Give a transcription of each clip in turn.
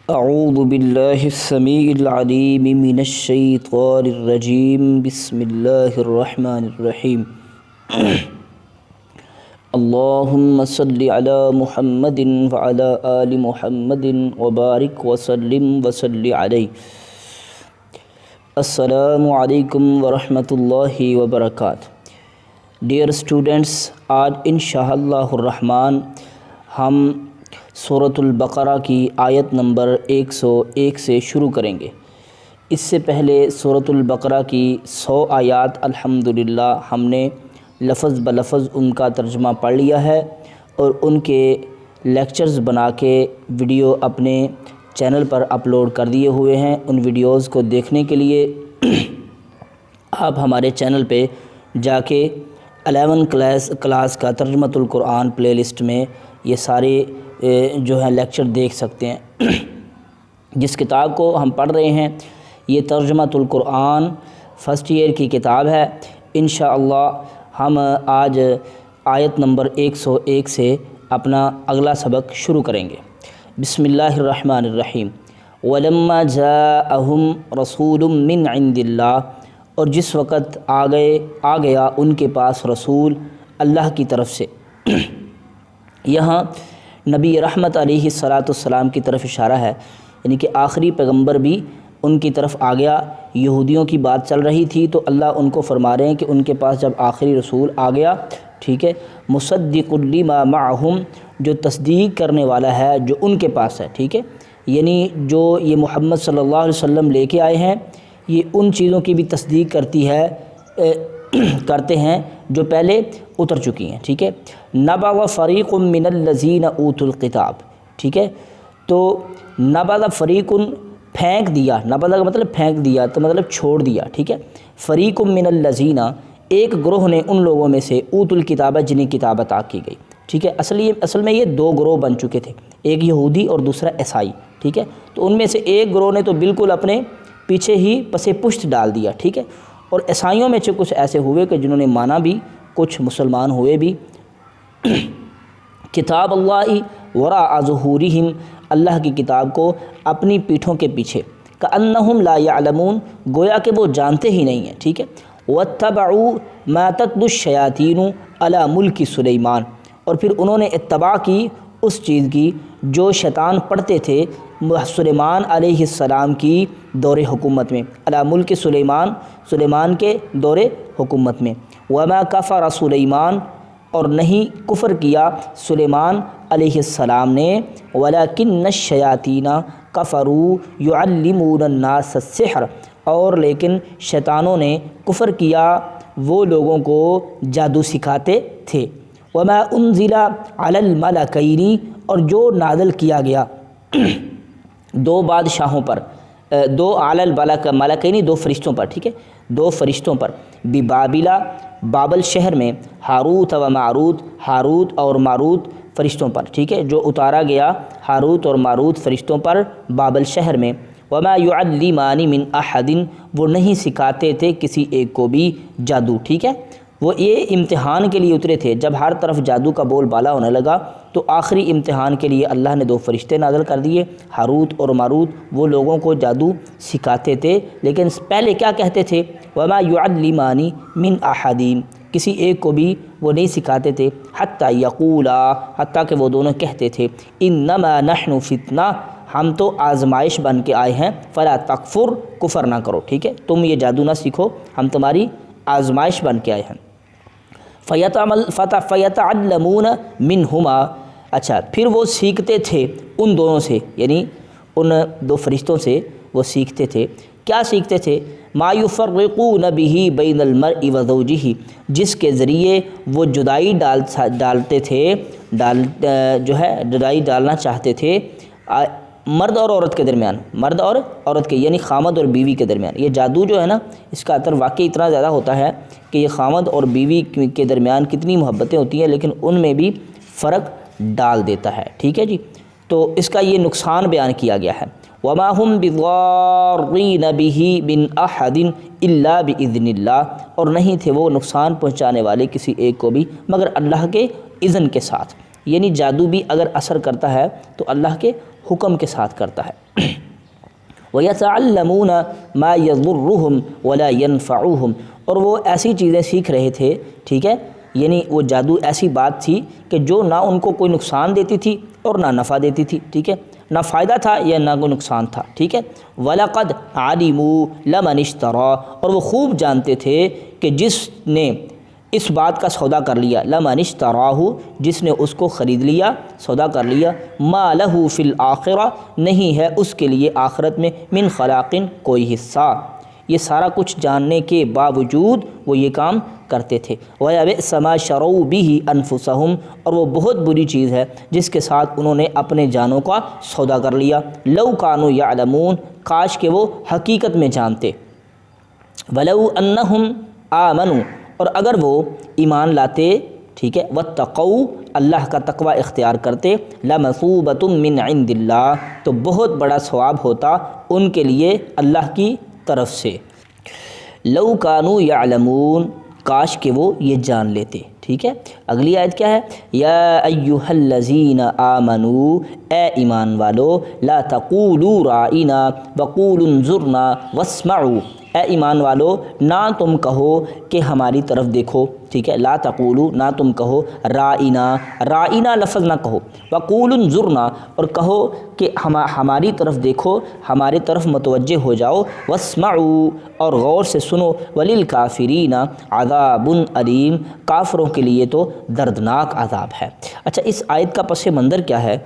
اعوذ باللہ السمیع العلیم من الشیطان الرجیم بسم اللہ الرحمن الرحیم اللہم صلی علی محمد وعلی آل محمد وبارک وسلم وصلی علیہ۔ السلام علیکم ورحمۃ اللہ وبرکاتہ۔ ڈیئر اسٹوڈنٹس، آج انشاءاللہ الرحمن ہم سورۃ البقرہ کی آیت نمبر 101 سے شروع کریں گے۔ اس سے پہلے سورۃ البقرہ کی 100 آیات الحمدللہ ہم نے لفظ بلفظ ان کا ترجمہ پڑھ لیا ہے اور ان کے لیکچرز بنا کے ویڈیو اپنے چینل پر اپلوڈ کر دیے ہوئے ہیں۔ ان ویڈیوز کو دیکھنے کے لیے آپ ہمارے چینل پہ جا کے 11 کلاس کا ترجمۃ القرآن پلے لسٹ میں یہ سارے جو ہے لیکچر دیکھ سکتے ہیں۔ جس کتاب کو ہم پڑھ رہے ہیں یہ ترجمۃ القرآن فرسٹ ایئر کی کتاب ہے۔ انشاءاللہ ہم آج آیت نمبر 101 سے اپنا اگلا سبق شروع کریں گے۔ بسم اللہ الرحمن الرحیم۔ وَلَمَّا جَاءَهُمْ رَسُولٌ مِّنْ عِنْدِ اللَّهِ، اور جس وقت آ گیا ان کے پاس رسول اللہ کی طرف سے۔ یہاں نبی رحمت علیہ السلام کی طرف اشارہ ہے، یعنی کہ آخری پیغمبر بھی ان کی طرف آ گیا۔ یہودیوں کی بات چل رہی تھی تو اللہ ان کو فرما رہے ہیں کہ ان کے پاس جب آخری رسول آ گیا، ٹھیک ہے، مصدق لما معہم، جو تصدیق کرنے والا ہے جو ان کے پاس ہے، ٹھیک ہے، یعنی جو یہ محمد صلی اللہ علیہ وسلم لے کے آئے ہیں یہ ان چیزوں کی بھی تصدیق کرتے ہیں جو پہلے اتر چکی ہیں، ٹھیک ہے۔ نبذ فریق من الذین اوتوا الکتاب، ٹھیک ہے، تو نبذ فریق، پھینک دیا، نبذ کا مطلب پھینک دیا تو مطلب چھوڑ دیا، ٹھیک ہے۔ فریق من الذین، ایک گروہ نے ان لوگوں میں سے، اوتوا الکتاب، جنہیں کتاب عطا کی گئی، ٹھیک ہے۔ اصل میں یہ دو گروہ بن چکے تھے، ایک یہودی اور دوسرا عیسائی، ٹھیک ہے۔ تو ان میں سے ایک گروہ نے تو بالکل اپنے پیچھے ہی پس پشت ڈال دیا، ٹھیک ہے، اور عیسائیوں میں سے کچھ ایسے ہوئے کہ جنہوں نے مانا بھی، کچھ مسلمان ہوئے بھی۔ کتاب اللہ وراء ظہورہم، اللہ کی کتاب کو اپنی پیٹھوں کے پیچھے، کأنہم لا یعلمون، گویا کہ وہ جانتے ہی نہیں ہیں، ٹھیک ہے۔ واتبعوا ما تتلو الشیاطین علی ملک سلیمان، اور پھر انہوں نے اتباع کی اس چیز کی جو شیطان پڑھتے تھے سلیمان علیہ السلام کی دور حکومت میں، علی ملک سلیمان، سلیمان کے دور حکومت میں۔ وما کفر سلیمان، اور نہیں کفر کیا سلیمان علیہ السلام نے، ولکن الشیاطین کفروا یعلمون الناس السحر، اور لیکن شیطانوں نے کفر کیا، وہ لوگوں کو جادو سکھاتے تھے۔ وما انزل علی الملکین، اور جو نازل کیا گیا دو بادشاہوں پر، دو علی الملکین، دو فرشتوں پر، ٹھیک ہے، دو فرشتوں پر، ببابل، بابل شہر میں، ہاروت و ماروت، ہاروت اور ماروت فرشتوں پر، ٹھیک ہے، جو اتارا گیا ہاروت اور ماروت فرشتوں پر بابل شہر میں۔ وما یعلمان من احد، وہ نہیں سکھاتے تھے کسی ایک کو بھی جادو، ٹھیک ہے۔ وہ یہ امتحان کے لیے اترے تھے، جب ہر طرف جادو کا بول بالا ہونے لگا تو آخری امتحان کے لیے اللہ نے دو فرشتے نازل کر دیے، ہاروت اور ماروت، وہ لوگوں کو جادو سکھاتے تھے، لیکن پہلے کیا کہتے تھے؟ وما یعلمان من احد، کسی ایک کو بھی وہ نہیں سکھاتے تھے، حتی یقولا، حتیٰ کہ وہ دونوں کہتے تھے، انما نحن فتنہ، ہم تو آزمائش بن کے آئے ہیں، فلا تکفر، کفر نہ کرو، ٹھیک ہے، تم یہ جادو نہ سیکھو، ہم تمہاری آزمائش بن کے آئے ہیں۔ فیتعلمون منہما، اچھا، پھر وہ سیکھتے تھے ان دونوں سے، یعنی ان دو فرشتوں سے وہ سیکھتے تھے، کیا سیکھتے تھے؟ ما یفرقون بہ بین المرء وزوجہ، جس کے ذریعے وہ جدائی ڈالتے تھے، جو ہے جدائی ڈالنا چاہتے تھے مرد اور عورت کے درمیان، مرد اور عورت کے، یعنی خامد اور بیوی کے درمیان۔ یہ جادو جو ہے نا، اس کا اثر واقعی اتنا زیادہ ہوتا ہے کہ یہ خامد اور بیوی کے درمیان کتنی محبتیں ہوتی ہیں لیکن ان میں بھی فرق ڈال دیتا ہے، ٹھیک ہے جی۔ تو اس کا یہ نقصان بیان کیا گیا ہے۔ وما هم بضارین به من احد الا باذن اللہ، اور نہیں تھے وہ نقصان پہنچانے والے کسی ایک کو بھی مگر اللہ کے اذن کے ساتھ۔ یعنی جادو بھی اگر اثر کرتا ہے تو اللہ کے حکم کے ساتھ کرتا ہے۔ وَيَتَعَلَّمُونَ مَا يَضُرُّهُمْ وَلَا يَنفَعُهُمْ، اور وہ ایسی چیزیں سیکھ رہے تھے، ٹھیک ہے، یعنی وہ جادو ایسی بات تھی کہ جو نہ ان کو کوئی نقصان دیتی تھی اور نہ نفع دیتی تھی، ٹھیک ہے، نہ فائدہ تھا یا نہ کوئی نقصان تھا، ٹھیک ہے۔ وَلَقَدْ عَلِمُوا لَمَنِ اشْتَرَىٰ، اور وہ خوب جانتے تھے کہ جس نے اس بات کا سودا کر لیا، لَمَنِ اشْتَرَاهُ، جس نے اس کو خرید لیا، سودا کر لیا، مَا لَهُ فِي الْآخِرَةِ، نہیں ہے اس کے لیے آخرت میں من خلاق کوئی حصہ۔ یہ سارا کچھ جاننے کے باوجود وہ یہ کام کرتے تھے۔ وَيَبِئْسَ مَا شَرَوْا بِهِ أَنفُسَهُمْ، اور وہ بہت بری چیز ہے جس کے ساتھ انہوں نے اپنے جانوں کا سودا کر لیا۔ لَوْ كَانُوا يَعْلَمُونَ، کاش کہ وہ حقیقت میں جانتے۔ وَلَوْ أَنَّهُمْ آمَنُوا، اور اگر وہ ایمان لاتے، ٹھیک ہے، وَاتَّقَوْا، اللہ کا تقوی اختیار کرتے، لَمَثُوبَةٌ مِّنْ عِنْدِ اللَّهِ، تو بہت بڑا ثواب ہوتا ان کے لیے اللہ کی طرف سے۔ لَوْ كَانُوا يَعْلَمُونَ، کاش کہ وہ یہ جان لیتے، ٹھیک ہے۔ اگلی آیت کیا ہے؟ یا ایھا الذین آمنوا، اے ایمان والو، لا تقولوا رائنا وقولوا انظرنا واسمعوا، اے ایمان والو نہ تم کہو کہ ہماری طرف دیکھو، ٹھیک ہے، لا تقولوا، نہ تم کہو رائنا، رائنا لفظ نہ کہو، وقولوا انظرنا، اور کہو کہ ہماری طرف دیکھو، ہماری طرف متوجہ ہو جاؤ، واسمعوا، اور غور سے سنو، وللکافرین عذاب علیم، کافروں کے لیے تو دردناک عذاب ہے۔ اچھا، اس آیت کا پس منظر کیا ہے؟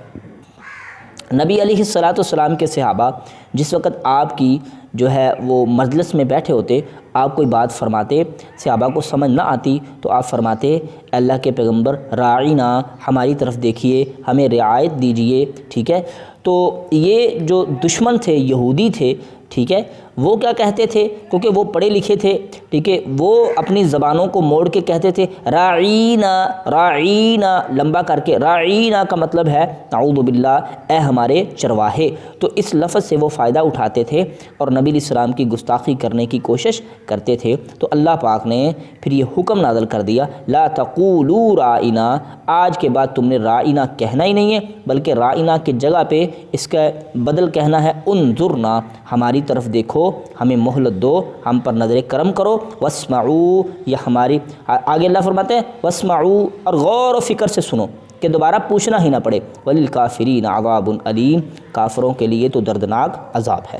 نبی علیہ السلام کے صحابہ جس وقت آپ کی جو ہے وہ مجلس میں بیٹھے ہوتے، آپ کوئی بات فرماتے، صحابہ کو سمجھ نہ آتی تو آپ فرماتے، اللہ کے پیغمبر راعینا، ہماری طرف دیکھیے، ہمیں رعایت دیجیے، ٹھیک ہے۔ تو یہ جو دشمن تھے، یہودی تھے، ٹھیک ہے، وہ کیا کہتے تھے؟ کیونکہ وہ پڑھے لکھے تھے، ٹھیک ہے، وہ اپنی زبانوں کو موڑ کے کہتے تھے راعینا، راعینا لمبا کر کے، راعینا کا مطلب ہے اعوذ باللہ، اے ہمارے چرواہے۔ تو اس لفظ سے وہ فائدہ اٹھاتے تھے اور نبی علیہ السلام کی گستاخی کرنے کی کوشش کرتے تھے۔ تو اللہ پاک نے پھر یہ حکم نازل کر دیا، لا تقولوا رائنا، آج کے بعد تم نے رائنا کہنا ہی نہیں ہے، بلکہ رائنا کی جگہ پہ اس کا بدل کہنا ہے انظرنا، ہماری طرف دیکھو، ہمیں مہلت دو، ہم پر نظر کرم کرو، واسمعوا، یہ ہماری، آگے اللہ فرماتے ہیں واسمعوا، اور غور و فکر سے سنو کہ دوبارہ پوچھنا ہی نہ پڑے، وللکافرین عذاب علیم، کافروں کے لیے تو دردناک عذاب ہے۔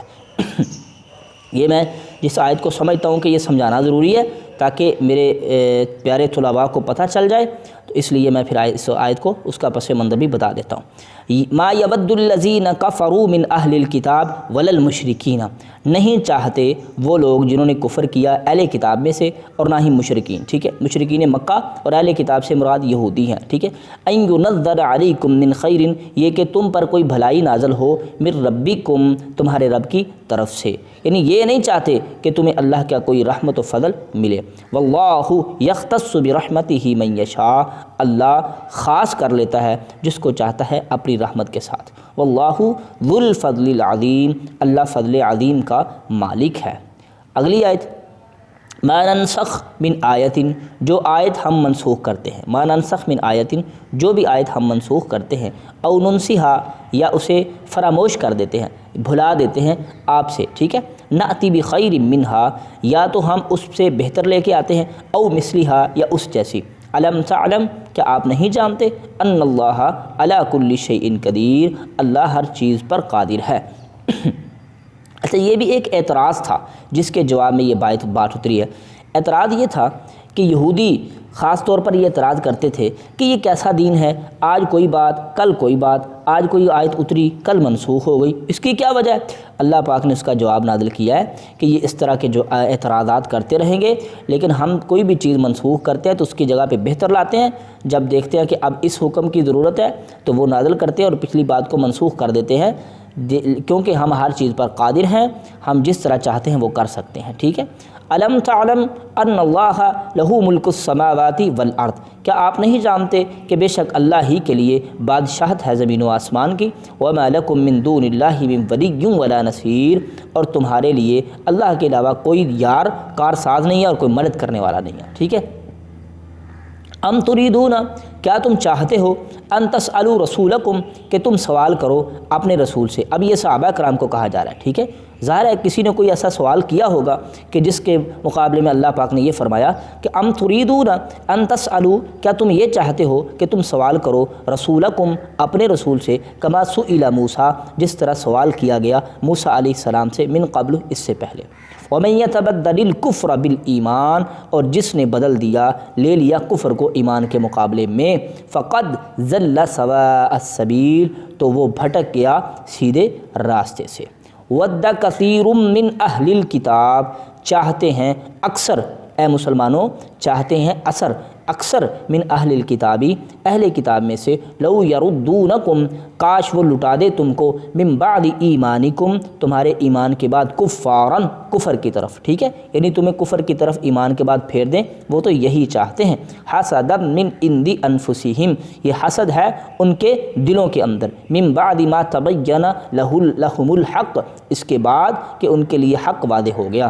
یہ میں جس آیت کو سمجھتا ہوں کہ یہ سمجھانا ضروری ہے تاکہ میرے پیارے طلباء کو پتہ چل جائے، تو اس لیے میں پھر اس آیت کو اس کا پس منظر بھی بتا دیتا ہوں۔ ما یود الذین کفروا من اہل الکتاب ولا المشرکین، نہیں چاہتے وہ لوگ جنہوں نے کفر کیا اہل کتاب میں سے اور نہ ہی مشرکین، ٹھیک ہے، مشرکین مکہ اور اہل کتاب سے مراد یہودی ہیں، ٹھیک ہے۔ ان ینزل علیکم من خیر، یہ کہ تم پر کوئی بھلائی نازل ہو، من ربکم، تمہارے رب کی طرف سے، یعنی یہ نہیں چاہتے کہ تمہیں اللہ کا کوئی رحمت و فضل ملے۔ واللہ یختص برحمتہ من یشاء، اللہ خاص کر لیتا ہے جس کو چاہتا ہے اپنی رحمت کے ساتھ۔ واللہ ذو الفضل العظیم، اللہ فضل عظیم کا مالک ہے۔ اگلی آیت، ما ننسخ من آیت، جو آیت ہم منسوخ کرتے ہیں، ما ننسخ من آیت، جو بھی آیت ہم منسوخ کرتے ہیں، او ننسیہا، یا اسے فراموش کر دیتے ہیں، بھلا دیتے ہیں آپ سے، ٹھیک ہے، نأتی بخیر منہا، یا تو ہم اس سے بہتر لے کے آتے ہیں، او مثلہا، یا اس جیسی۔ علم تعلم، کیا آپ نہیں جانتے، ان اللہ علی کل شیء قدیر، اللہ ہر چیز پر قادر ہے۔ اچھا، یہ بھی ایک اعتراض تھا جس کے جواب میں یہ بات اتری ہے۔ اعتراض یہ تھا کہ یہودی خاص طور پر یہ اعتراض کرتے تھے کہ یہ کیسا دین ہے، آج کوئی بات کل کوئی بات، آج کوئی آیت اتری کل منسوخ ہو گئی، اس کی کیا وجہ ہے؟ اللہ پاک نے اس کا جواب نازل کیا ہے کہ یہ اس طرح کے جو اعتراضات کرتے رہیں گے، لیکن ہم کوئی بھی چیز منسوخ کرتے ہیں تو اس کی جگہ پہ بہتر لاتے ہیں، جب دیکھتے ہیں کہ اب اس حکم کی ضرورت ہے تو وہ نازل کرتے ہیں اور پچھلی بات کو منسوخ کر دیتے ہیں، کیونکہ ہم ہر چیز پر قادر ہیں، ہم جس طرح چاہتے ہیں وہ کر سکتے ہیں، ٹھیک ہے۔ علم تعلم ان اللہ لہ ملک السماوات والارض، کیا آپ نہیں جانتے کہ بے شک اللہ ہی کے لیے بادشاہت ہے زمین و آسمان کی، وما لکم من دون اللہ من ولی ولا نصیر، اور تمہارے لیے اللہ کے علاوہ کوئی یار کار ساز نہیں ہے اور کوئی مدد کرنے والا نہیں ہے، ٹھیک ہے۔ ام تریدون، کیا تم چاہتے ہو ان تسألوا رسولکم کہ تم سوال کرو اپنے رسول سے۔ اب یہ صحابہ کرام کو کہا جا رہا ہے، ٹھیک ہے، ظاہر ہے کسی نے کوئی ایسا سوال کیا ہوگا کہ جس کے مقابلے میں اللہ پاک نے یہ فرمایا کہ ام تریدون ان تسألوا، کیا تم یہ چاہتے ہو کہ تم سوال کرو رسولکم اپنے رسول سے، کما سئل موسیٰ جس طرح سوال کیا گیا موسیٰ علیہ السلام سے، من قبل اس سے پہلے۔ ومن یتبدل الکفر بالایمان، اور جس نے بدل دیا لے لیا کفر کو ایمان کے مقابلے میں، فقد ضل سواء السبیل، تو وہ بھٹک گیا سیدھے راستے سے۔ ود کثیر من اہل الکتاب، چاہتے ہیں اکثر، اے مسلمانوں چاہتے ہیں اکثر من اہل الکتابی، اہل کتاب میں سے، لو یردونکم، کاش وہ لٹا دے تم کو، من بعد ایمانکم، تمہارے ایمان کے بعد، کفارن، کفر کی طرف، ٹھیک ہے، یعنی تمہیں کفر کی طرف ایمان کے بعد پھیر دیں، وہ تو یہی چاہتے ہیں۔ حسدا من عند انفسہم، یہ حسد ہے ان کے دلوں کے اندر، من بعد ما تبین لہم الحق، اس کے بعد کہ ان کے لیے حق واضح ہو گیا۔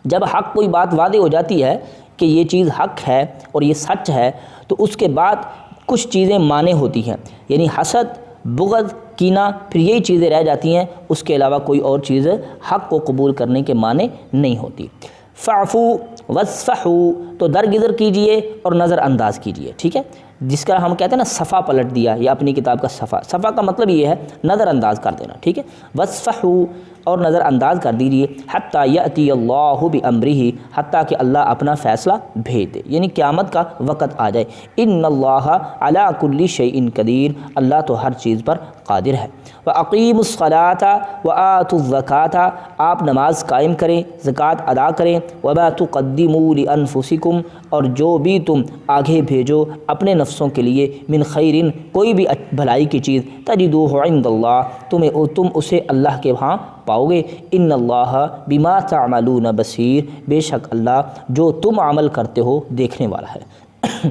جب حق کوئی بات واضح ہو جاتی ہے کہ یہ چیز حق ہے اور یہ سچ ہے، تو اس کے بعد کچھ چیزیں مانے ہوتی ہیں، یعنی حسد، بغض، کینہ، پھر یہی چیزیں رہ جاتی ہیں، اس کے علاوہ کوئی اور چیز حق کو قبول کرنے کے معنی نہیں ہوتی۔ فاعفو واصفحوا، تو درگزر کیجئے اور نظر انداز کیجئے، ٹھیک ہے، جس کا ہم کہتے ہیں نا صفحہ پلٹ دیا، یا اپنی کتاب کا صفحہ کا مطلب یہ ہے نظر انداز کر دینا، ٹھیک ہے، واصفحوا، اور نظر انداز کر دیجیے، حتیٰ یأتی اللہ بامرہ، حتیٰ کہ اللہ اپنا فیصلہ بھیج دے، یعنی قیامت کا وقت آ جائے۔ ان اللہ علی کل شیء قدیر، اللہ تو ہر چیز پر قادر ہے۔ وَأَقِیمُوا الصَّلَاةَ وَآتُوا الزَّکَاةَ، آپ نماز قائم کریں، زکوٰۃ ادا کریں۔ وَمَا تُقَدِّمُوا لِأَنفُسِکُم، اور جو بھی تم آگے بھیجو اپنے نفسوں کے لیے، من خیرن، کوئی بھی بھلائی کی چیز، تجدوہ عند اللہ، تم اسے اللہ کے ہاں پاؤ گے۔ ان اللہ بما تعملون بصیر، بے شک اللہ جو تم عمل کرتے ہو دیکھنے والا ہے۔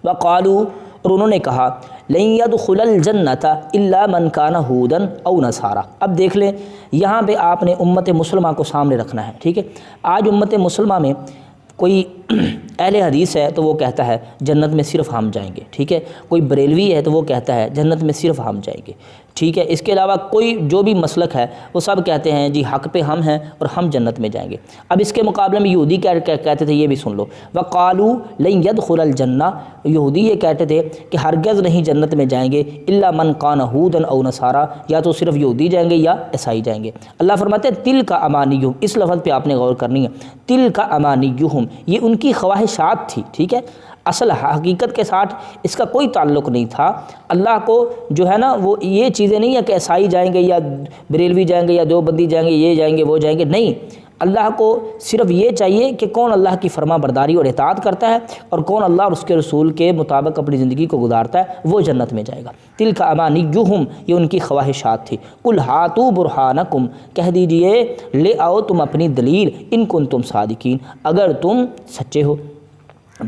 وقالوا، اور انہوں نے کہا، لن يدخل الجنۃ الا من کان ہودا او نصارا۔ اب دیکھ لیں یہاں پہ آپ نے امت مسلمہ کو سامنے رکھنا ہے، ٹھیک ہے، آج امت مسلمہ میں کوئی اہل حدیث ہے تو وہ کہتا ہے جنت میں صرف ہم جائیں گے، ٹھیک ہے، کوئی بریلوی ہے تو وہ کہتا ہے جنت میں صرف ہم جائیں گے، ٹھیک ہے، اس کے علاوہ کوئی جو بھی مسلک ہے وہ سب کہتے ہیں جی حق پہ ہم ہیں اور ہم جنت میں جائیں گے۔ اب اس کے مقابلے میں یہودی کہتے تھے، یہ بھی سن لو، وقالوا لن يدخل الجنہ، یہودی یہ کہتے تھے کہ ہرگز نہیں جنت میں جائیں گے، الا من کان ہودا او نصارا، یا تو صرف یہودی جائیں گے یا عیسائی جائیں گے۔ اللہ فرماتے ہیں تلک امانیہم، اس لفظ پہ آپ نے غور کرنی ہے، تلک امانیہم، یہ ان کی خواہشات تھی، ٹھیک ہے، اصل حقیقت کے ساتھ اس کا کوئی تعلق نہیں تھا۔ اللہ کو جو ہے نا وہ یہ چیزیں نہیں ہے کہ عیسائی جائیں گے یا بریلوی جائیں گے یا دیوبندی جائیں گے، یہ جائیں گے وہ جائیں گے، نہیں، اللہ کو صرف یہ چاہیے کہ کون اللہ کی فرما برداری اور اطاعت کرتا ہے اور کون اللہ اور اس کے رسول کے مطابق اپنی زندگی کو گزارتا ہے، وہ جنت میں جائے گا۔ تلک امانیہم، یہ ان کی خواہشات تھی۔ قل ہاتوا برہانکم، کہہ دیجئے لے آؤ تم اپنی دلیل، ان کنتم صادقین، اگر تم سچے ہو۔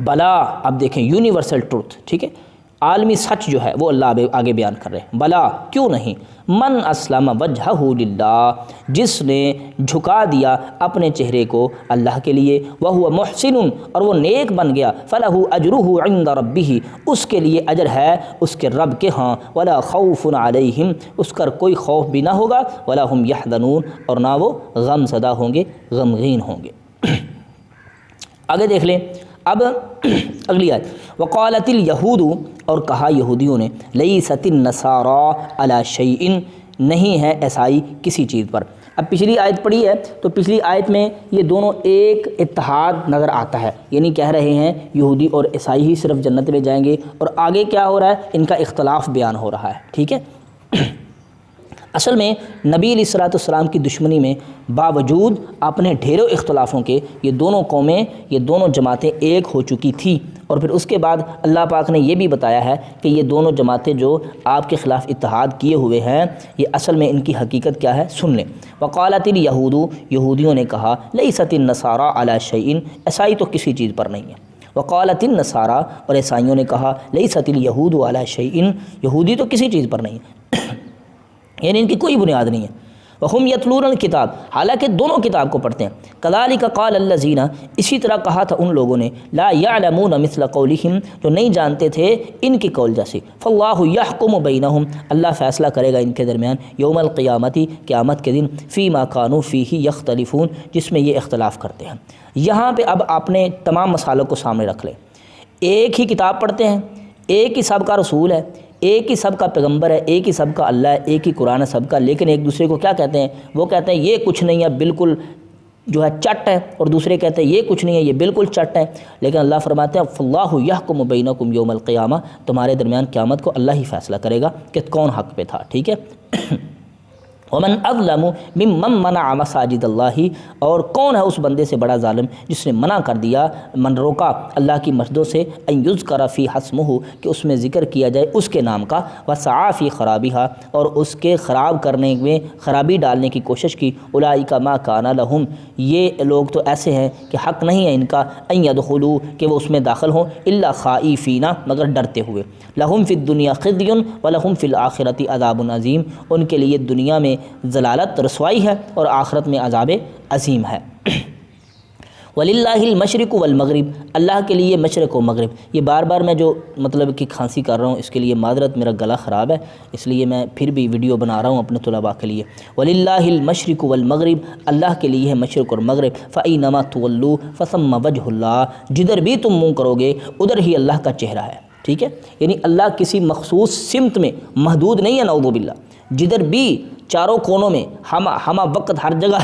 بلا، اب دیکھیں یونیورسل ٹروتھ، ٹھیک ہے، عالمی سچ جو ہے وہ اللہ آگے بیان کر رہے ہیں، بلا کیوں نہیں، من اسلم وجہہ للہ، جس نے جھکا دیا اپنے چہرے کو اللہ کے لیے، وہو محسن، اور وہ نیک بن گیا، فلہ اجرہ عند ربہ، اس کے لیے اجر ہے اس کے رب کے ہاں، ولا خوف علیہم، اس کا کوئی خوف بھی نہ ہوگا، ولا ہم یحزنون، اور نہ وہ غم زدہ ہوں گے، غمگین ہوں گے۔ آگے دیکھ لیں اب اگلی آیت، وقالت الیہود، اور کہا یہودیوں نے، لیست النصارى علی شیء، نہیں ہے عیسائی کسی چیز پر۔ اب پچھلی آیت پڑھی ہے تو پچھلی آیت میں یہ دونوں ایک اتحاد نظر آتا ہے، یعنی کہہ رہے ہیں یہودی اور عیسائی ہی صرف جنت میں جائیں گے، اور آگے کیا ہو رہا ہے، ان کا اختلاف بیان ہو رہا ہے، ٹھیک ہے۔ اصل میں نبی علیہ الصلوۃ والسلام کی دشمنی میں باوجود اپنے ڈھیروں اختلافوں کے یہ دونوں قومیں، یہ دونوں جماعتیں ایک ہو چکی تھی، اور پھر اس کے بعد اللہ پاک نے یہ بھی بتایا ہے کہ یہ دونوں جماعتیں جو آپ کے خلاف اتحاد کیے ہوئے ہیں، یہ اصل میں ان کی حقیقت کیا ہے، سن لیں۔ وقالت الیہود، یہودیوں نے کہا، لیست النصارى علی شیء، عیسائی تو کسی چیز پر نہیں ہے۔ وقالت النصارى، اور عیسائیوں نے کہا، لیست الیہود علی شیء، یہودی تو کسی چیز پر نہیں ہے، یعنی ان کی کوئی بنیاد نہیں ہے۔ وہم یتلون الکتاب، حالانکہ دونوں کتاب کو پڑھتے ہیں. کذالک قال الذین، اسی طرح کہا تھا ان لوگوں نے، لا یعلمون مثل قولہم، جو نہیں جانتے تھے ان کی قول جیسے. فاللہ یحکم بینہم، اللہ فیصلہ کرے گا ان کے درمیان، یوم القیامتی، قیامت کے دن، فیما کانوا فیہ یختلفون، جس میں یہ اختلاف کرتے ہیں. یہاں پہ اب آپ نے تمام مسائلوں کو سامنے رکھ لیں. ایک ہی کتاب پڑھتے ہیں، ایک ہی سب کا رسول ہے، ایک ہی سب کا پیغمبر ہے، ایک ہی سب کا اللہ ہے، ایک ہی قرآن ہے سب کا، لیکن ایک دوسرے کو کیا کہتے ہیں؟ وہ کہتے ہیں یہ کچھ نہیں ہے، بالکل جو ہے چٹ ہے، اور دوسرے کہتے ہیں یہ کچھ نہیں ہے، یہ بالکل چٹ ہے. لیکن اللہ فرماتے ہیں فاللہ یحکم بینکم یوم القیامہ، تمہارے درمیان قیامت کو اللہ ہی فیصلہ کرے گا کہ کون حق پہ تھا. ٹھیک ہے. ومن اظلم ممن منع مساجد اللہ، اور کون ہے اس بندے سے بڑا ظالم جس نے منع کر دیا، روکا اللہ کی مسجدوں سے، ان یذکر فی اسمہ، کہ اس میں ذکر کیا جائے اس کے نام کا، وسعی فی خرابہا، اور اس کے خراب کرنے میں خرابی ڈالنے کی کوشش کی. اولئک ما کان لہم، یہ لوگ تو ایسے ہیں کہ حق نہیں ہے ان کا، ان یدخلوا، کہ وہ اس میں داخل ہوں، الا خائفین، مگر ڈرتے ہوئے. لہم فی الدنیا خزی ولہم فی الآخرۃ عذاب عظیم، ان کے لیے دنیا میں ضلالت رسوائی ہے اور آخرت میں عذاب عظیم ہے. وَلِلَّهِ الْمَشْرِقُ وَالْمَغْرِبُ، اللہ کے لیے مشرق و مغرب. یہ بار بار میں جو مطلب کہ کھانسی کر رہا ہوں اس کے لیے معذرت، میرا گلا خراب ہے، اس لیے میں پھر بھی ویڈیو بنا رہا ہوں اپنے طلباء کے لیے. وَلِلَّهِ الْمَشْرِقُ وَالْمَغْرِبُ، اللہ کے لیے ہے مشرق اور مغرب. فَأَيْنَمَا تُوَلُّوا فَثَمَّ وَجْهُ اللَّهِ، جدھر بھی تم منہ کرو گے ادھر ہی اللہ کا چہرہ ہے. ٹھیک ہے. یعنی اللہ کسی مخصوص سمت میں محدود نہیں ہے، نعوذ باللہ. جدھر بھی چاروں کونوں میں ہمہ وقت ہر جگہ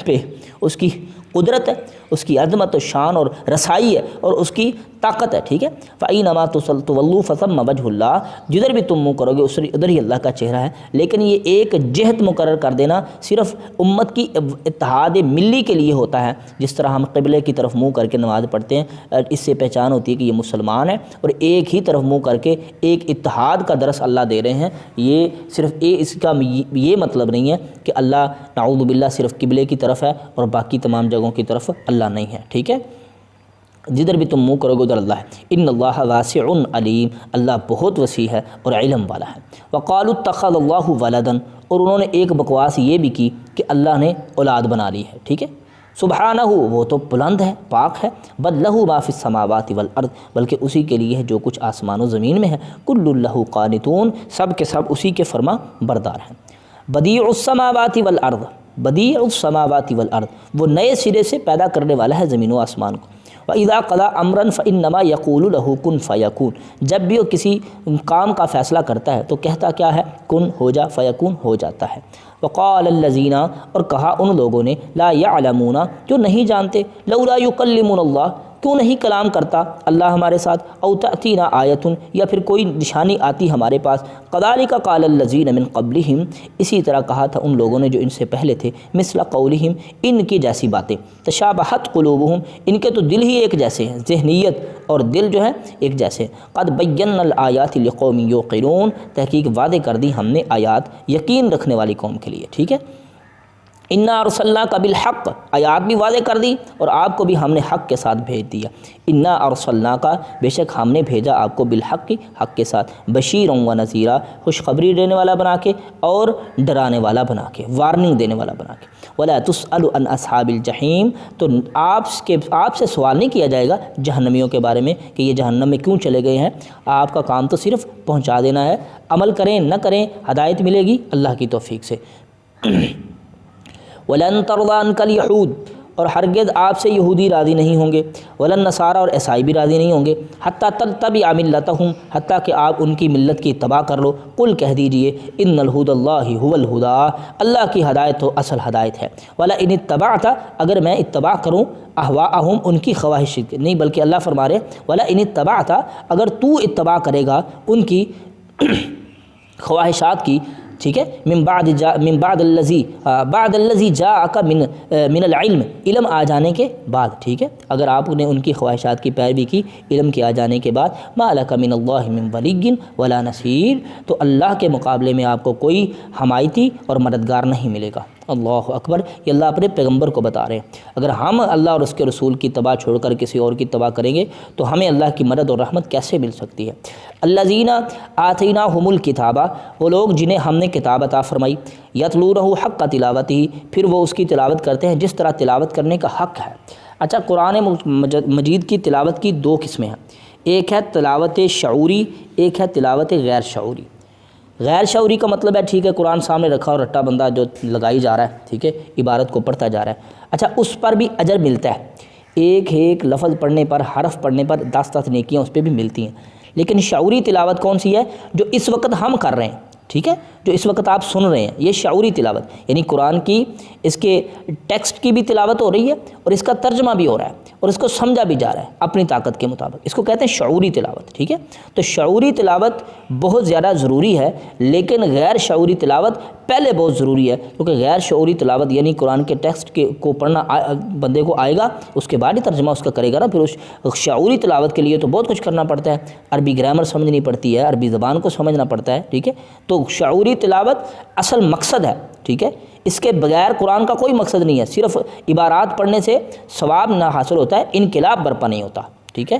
پہ اس کی قدرت ہے، اس کی عظمت و شان اور رسائی ہے اور اس کی طاقت ہے. ٹھیک ہے. فَأَيْنَمَا تُوَلُّوا فَثَمَّ وَجْهُ اللَّهِ، جدھر بھی تم منہ کرو گے ادھر ہی اللہ کا چہرہ ہے. لیکن یہ ایک جہت مقرر کر دینا صرف امت کی اتحاد ملی کے لیے ہوتا ہے. جس طرح ہم قبلے کی طرف منہ کر کے نماز پڑھتے ہیں، اس سے پہچان ہوتی ہے کہ یہ مسلمان ہے، اور ایک ہی طرف منہ کر کے ایک اتحاد کا درس اللہ دے رہے ہیں. یہ صرف اس کا یہ مطلب نہیں ہے کہ اللہ نعوذ باللہ صرف قبلے کی طرف ہے اور باقی تمام جگہوں کی طرف اللہ نہیں ہے. ٹھیک ہے. جدھر بھی تم منہ کرو گے ادھر اللہ ہے. ان اللہ واسع علیم، اللہ بہت وسیع ہے اور علم والا ہے. وقالوا اتخذ اللہ ولدا، اور انہوں نے ایک بکواس یہ بھی کی کہ اللہ نے اولاد بنا لی ہے. ٹھیک ہے. سبحانہ، وہ تو بلند ہے، پاک ہے. بل لہ ما فی السماوات والارض، بلکہ اسی کے لیے ہے جو کچھ آسمان و زمین میں ہے. کل لہ قانتون، سب کے سب اسی کے فرما بردار ہیں. بدیع السماوات والارض، بدیع السماوات والارض، وہ نئے سرے سے پیدا کرنے والا ہے زمین و آسمان کو. وَإِذَا قَضَىٰ أَمْرًا فَإِنَّمَا يَقُولُ لَهُ كُن فَيَكُونُ، جب بھی وہ کسی کام کا فیصلہ کرتا ہے تو کہتا کیا ہے؟ کن، ہو جا، فیکون، ہو جاتا ہے. وقال الذین، اور کہا ان لوگوں نے، لا یعلمون، جو نہیں جانتے، لولا یکلمنا اللہ، کیوں نہیں کلام کرتا اللہ ہمارے ساتھ، او تأتینا آیۃ، یا پھر کوئی نشانی آتی ہمارے پاس. کذالک قال الذین من قبلہم، اسی طرح کہا تھا ان لوگوں نے جو ان سے پہلے تھے، مثل قولہم، ان کی جیسی باتیں. تشابہت قلوبہم، ان کے تو دل ہی ایک جیسے ہیں، ذہنیت اور دل جو ہے ایک جیسے ہیں. قد بینا الآیات لقوم یوقنون، تحقیق وعدے کر دی ہم نے آیات یقین رکھنے والی قوم کے لیے. ٹھیک ہے. انا ارسلناک بالحق، آیات بھی واضح کر دی اور آپ کو بھی ہم نے حق کے ساتھ بھیج دیا. انا ارسلناک، بے شک ہم نے بھیجا آپ کو، بالحق، حق کے ساتھ، بشیرا و نذیرا، خوشخبری دینے والا بنا کے اور ڈرانے والا بنا کے، وارننگ دینے والا بنا کے. ولا تسأل عن اصحاب الجحیم، تو آپ سے سوال نہیں کیا جائے گا جہنمیوں کے بارے میں کہ یہ جہنم میں کیوں چلے گئے ہیں. آپ کا کام تو صرف پہنچا دینا ہے، عمل کریں نہ کریں ہدایت ملے گی اللہ کی توفیق سے. وَلَن تَرْضَىٰ عَنْكَ الْيَهُودُ، اور ہرگز آپ سے یہودی راضی نہیں ہوں گے. وَلَن نَصَارَىٰ، اور عیسائی بھی راضی نہیں ہوں گے. حَتَّىٰ تَتَّبِعَ مِلَّتَهُمْ، حتیٰ کہ آپ ان کی ملت کی اتباع کر لو. قل، کہہ دیجئے، ان الہدی اللہ هو الہدیٰ، اللہ کی ہدایت تو اصل ہدایت ہے. وَلَئِنِ اتَّبَعْتَ، اگر میں اتباع کروں، اہواءہم، ان کی خواہش نہیں، بلکہ اللہ فرما رہے وَلَئِنِ اتَّبَعْتَ، اگر تو اتباع کرے گا ان کی خواہشات کی. ٹھیک ہے. من بعد الذی جاءک من العلم، علم آ جانے کے بعد. ٹھیک ہے. اگر آپ نے ان کی خواہشات کی پیروی کی علم کے آ جانے کے بعد، ما لک من اللہ من ولی ولا نصیر، تو اللہ کے مقابلے میں آپ کو کوئی حمایتی اور مددگار نہیں ملے گا. اللہ اکبر، یہ اللہ اپنے پیغمبر کو بتا رہے ہیں۔ اگر ہم اللہ اور اس کے رسول کی اتباع چھوڑ کر کسی اور کی اتباع کریں گے تو ہمیں اللہ کی مدد اور رحمت کیسے مل سکتی ہے؟ الذین آتیناہم الکتاب، وہ لوگ جنہیں ہم نے کتاب عطا فرمائی، یتلونہ حق تلاوتہ، پھر وہ اس کی تلاوت کرتے ہیں جس طرح تلاوت کرنے کا حق ہے۔ اچھا، قرآن مجید کی تلاوت کی دو قسمیں ہیں، ایک ہے تلاوت شعوری، ایک ہے تلاوت غیر شعوری۔ غیر شعوری کا مطلب ہے ٹھیک ہے قرآن سامنے رکھا اور رٹا بندہ جو لگائی جا رہا ہے، ٹھیک ہے، عبارت کو پڑھتا جا رہا ہے، اچھا اس پر بھی اجر ملتا ہے، ایک ایک لفظ پڑھنے پر، حرف پڑھنے پر 10 نیکیاں اس پہ بھی ملتی ہیں۔ لیکن شعوری تلاوت کون سی ہے؟ جو اس وقت ہم کر رہے ہیں، ٹھیک ہے، جو اس وقت آپ سن رہے ہیں، یہ شعوری تلاوت، یعنی قرآن کی اس کے ٹیکسٹ کی بھی تلاوت ہو رہی ہے اور اس کا ترجمہ بھی ہو رہا ہے اور اس کو سمجھا بھی جا رہا ہے اپنی طاقت کے مطابق، اس کو کہتے ہیں شعوری تلاوت، ٹھیک ہے۔ تو شعوری تلاوت بہت زیادہ ضروری ہے، لیکن غیر شعوری تلاوت پہلے بہت ضروری ہے، کیونکہ غیر شعوری تلاوت یعنی قرآن کے ٹیکسٹ کو پڑھنا بندے کو آئے گا، اس کے بعد ہی ترجمہ اس کا کرے گا نا، پھر اس شعوری تلاوت کے لیے تو بہت کچھ کرنا پڑتا ہے، عربی گرامر سمجھنی پڑتی ہے، عربی زبان کو سمجھنا پڑتا ہے، ٹھیک ہے۔ تو شعوری تلاوت اصل مقصد ہے، ٹھیک ہے، اس کے بغیر قرآن کا کوئی مقصد نہیں ہے، صرف عبارات پڑھنے سے ثواب نہ حاصل ہوتا ہے، انقلاب برپا نہیں ہوتا، ٹھیک ہے۔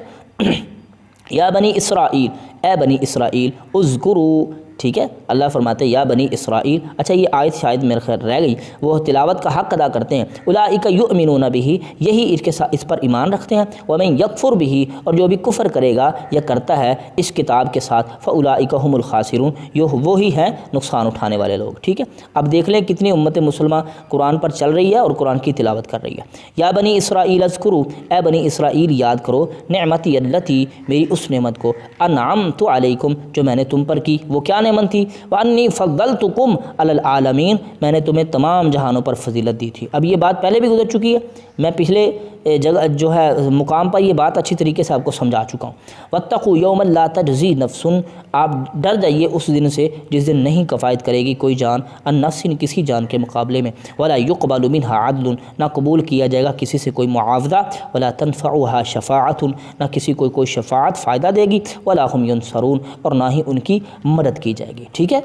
یا بنی اسرائیل، اے بنی اسرائیل، اذکروا، ٹھیک ہے، اللہ فرماتے ہیں یا بنی اسرائیل۔ اچھا یہ آیت شاید میرے خیر رہ گئی، وہ تلاوت کا حق ادا کرتے ہیں، اولئک یؤمنون بہ، یہی اس پر ایمان رکھتے ہیں، ومن یکفر بہ، اور جو بھی کفر کرے گا یا کرتا ہے اس کتاب کے ساتھ، فاولئک هم الخاسرون، یہ وہی ہیں نقصان اٹھانے والے لوگ، ٹھیک ہے۔ اب دیکھ لیں کتنی امت مسلمہ قرآن پر چل رہی ہے اور قرآن کی تلاوت کر رہی ہے۔ یا بنی اسرائیل اذکروا، اے بنی اسرائیل یاد کرو، نعمتی اللتی، میری اس نعمت کو، انعمت علیکم، جو میں نے تم پر کی، وہ کیا نعمت تھی؟ وانی فضلتکم علی العالمین، میں نے تمہیں تمام جہانوں پر فضیلت دی تھی۔ اب یہ بات پہلے بھی گزر چکی ہے، میں پچھلے جگہ جو ہے مقام پر یہ بات اچھی طریقے سے آپ کو سمجھا چکا ہوں۔ واتقوا یوما لا تجزی نفس، آپ ڈر جائیے اس دن سے جس دن نہیں کفایت کرے گی کوئی جان، عن نفس، کسی جان کے مقابلے میں، ولا یقبل منها عدل، نہ قبول کیا جائے گا کسی سے کوئی معاوضہ، ولا تنفعها شفاعت، نہ کسی کو کوئی شفاعت فائدہ دے گی، ولا هم ینصرون، اور نہ ہی ان کی مدد کی جائے گی، ٹھیک ہے۔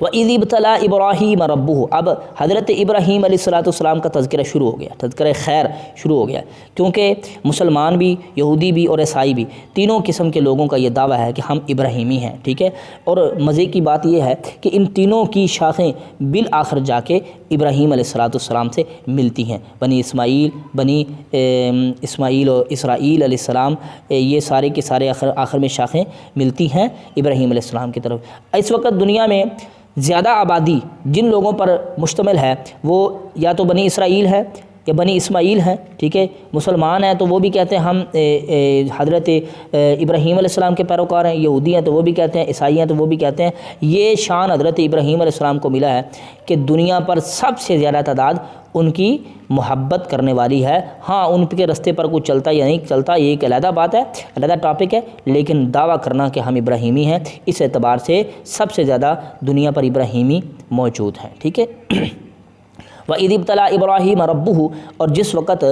وَإِذِ ابْتَلَىٰ إِبْرَاهِيمَ رَبُّهُ، اب حضرت ابراہیم علیہ السلام کا تذکرہ شروع ہو گیا، تذکرہ خیر شروع ہو گیا، کیونکہ مسلمان بھی، یہودی بھی اور عیسائی بھی، تینوں قسم کے لوگوں کا یہ دعویٰ ہے کہ ہم ابراہیمی ہیں، ٹھیک ہے۔ اور مزے کی بات یہ ہے کہ ان تینوں کی شاخیں بالآخر جا کے ابراہیم علیہ السلام سے ملتی ہیں، بنی اسماعیل اور اسرائیل علیہ السلام، یہ سارے کے سارے آخر میں شاخیں ملتی ہیں ابراہیم علیہ السلام کی طرف۔ اس وقت دنیا میں زیادہ آبادی جن لوگوں پر مشتمل ہے وہ یا تو بنی اسرائیل ہے یا بنی اسماعیل ہیں، ٹھیک ہے۔ مسلمان ہیں تو وہ بھی کہتے ہیں ہم حضرت ابراہیم علیہ السلام کے پیروکار ہیں، یہودی ہیں تو وہ بھی کہتے ہیں، عیسائی ہیں تو وہ بھی کہتے ہیں۔ یہ شان حضرت ابراہیم علیہ السلام کو ملا ہے کہ دنیا پر سب سے زیادہ تعداد ان کی محبت کرنے والی ہے۔ ہاں ان کے رستے پر کوئی چلتا یا نہیں چلتا یہ ایک علیحدہ بات ہے، علیحدہ ٹاپک ہے، لیکن دعویٰ کرنا کہ ہم ابراہیمی ہیں اس اعتبار سے سب سے زیادہ دنیا پر ابراہیمی موجود ہیں، ٹھیک ہے۔ وَإِذِ ابْتَلَىٰ إِبْرَاهِيمَ رَبُّهُ، اور جس وقت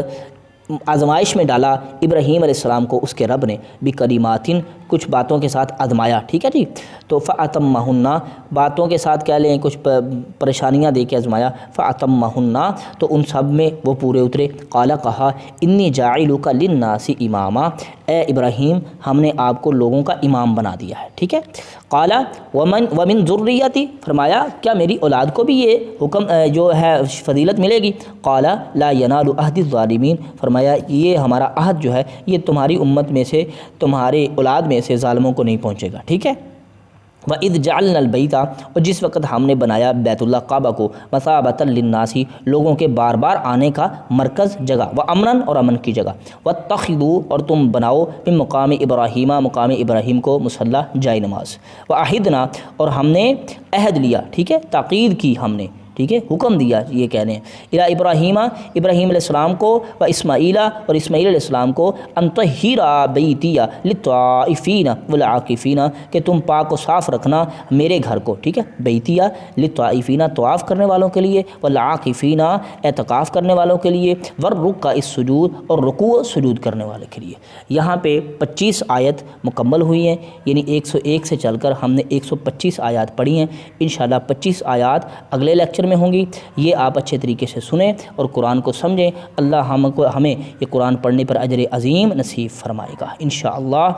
آزمائش میں ڈالا ابراہیم علیہ السلام کو اس کے رب نے، بکلمات، کچھ باتوں کے ساتھ آزمایا، ٹھیک ہے جی۔ تو فَأَتَمَّهُنَّ، باتوں کے ساتھ کہہ لیں کچھ پریشانیاں دے کے آزمایا، فَأَتَمَّهُنَّ، تو ان سب میں وہ پورے اترے۔ قَالَ، کہا، اِنِّی جَاعِلُکَ لِلنَّاسِ اماما، اے ابراہیم ہم نے آپ کو لوگوں کا امام بنا دیا ہے، ٹھیک ہے۔ قَالَ وَمِن ذُرِّيَّتِي، فرمایا کیا میری اولاد کو بھی یہ حکم جو ہے فضیلت ملے گی؟ قَالَ لَا يَنَالُ عَهْدِ الظَّالِمِينَ، فرمایا یہ ہمارا عہد جو ہے یہ تمہاری امت میں سے، تمہاری اولاد میں سے ظالموں کو نہیں پہنچے گا، ٹھیک ہے۔ وَإِذْ جَعَلْنَا الْبَيْتَ، اور جس وقت ہم نے بنایا بیت اللہ کعبہ کو، مَثَابَةً لِلنَّاسِ، لوگوں کے بار بار آنے کا مرکز جگہ، وَأَمْنًا، اور امن کی جگہ، وَاتَّخِذُوا، اور تم بناؤ، من مقام ابراہیم، مقام ابراہیم کو، مصلی، جائے نماز، وَأَعِدْنَا، اور ہم نے عہد لیا، ٹھیک ہے، تاکید کی ہم نے، ٹھیک ہے، حکم دیا یہ کہنے الی ابراہیم، ابراہیم علیہ السلام کو، و اسماعیل، اور اسماعیل علیہ السلام کو، ان طہرا بیتی للطائفین والعاکفین، کہ تم پاک و صاف رکھنا میرے گھر کو، ٹھیک ہے، بیتیہ للطائفین، طواف کرنے والوں کے لیے، والعاکفین، اعتکاف کرنے والوں کے لیے، والرکع السجود، اور رکوع و سجود کرنے والے کے لیے۔ یہاں پہ 25 آیت مکمل ہوئی ہیں، یعنی 101 سے چل کر ہم نے 125 آیات پڑھی ہیں۔ انشاءاللہ 25 آیات اگلے لیکچر اسٹرکچر میں ہوں گی، یہ آپ اچھے طریقے سے سنیں اور قرآن کو سمجھیں۔ اللہ ہمیں یہ قرآن پڑھنے پر اجر عظیم نصیب فرمائے گا انشاءاللہ۔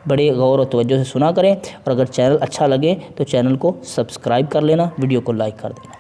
بڑے غور و توجہ سے سنا کریں، اور اگر چینل اچھا لگے تو چینل کو سبسکرائب کر لینا، ویڈیو کو لائک کر دینا۔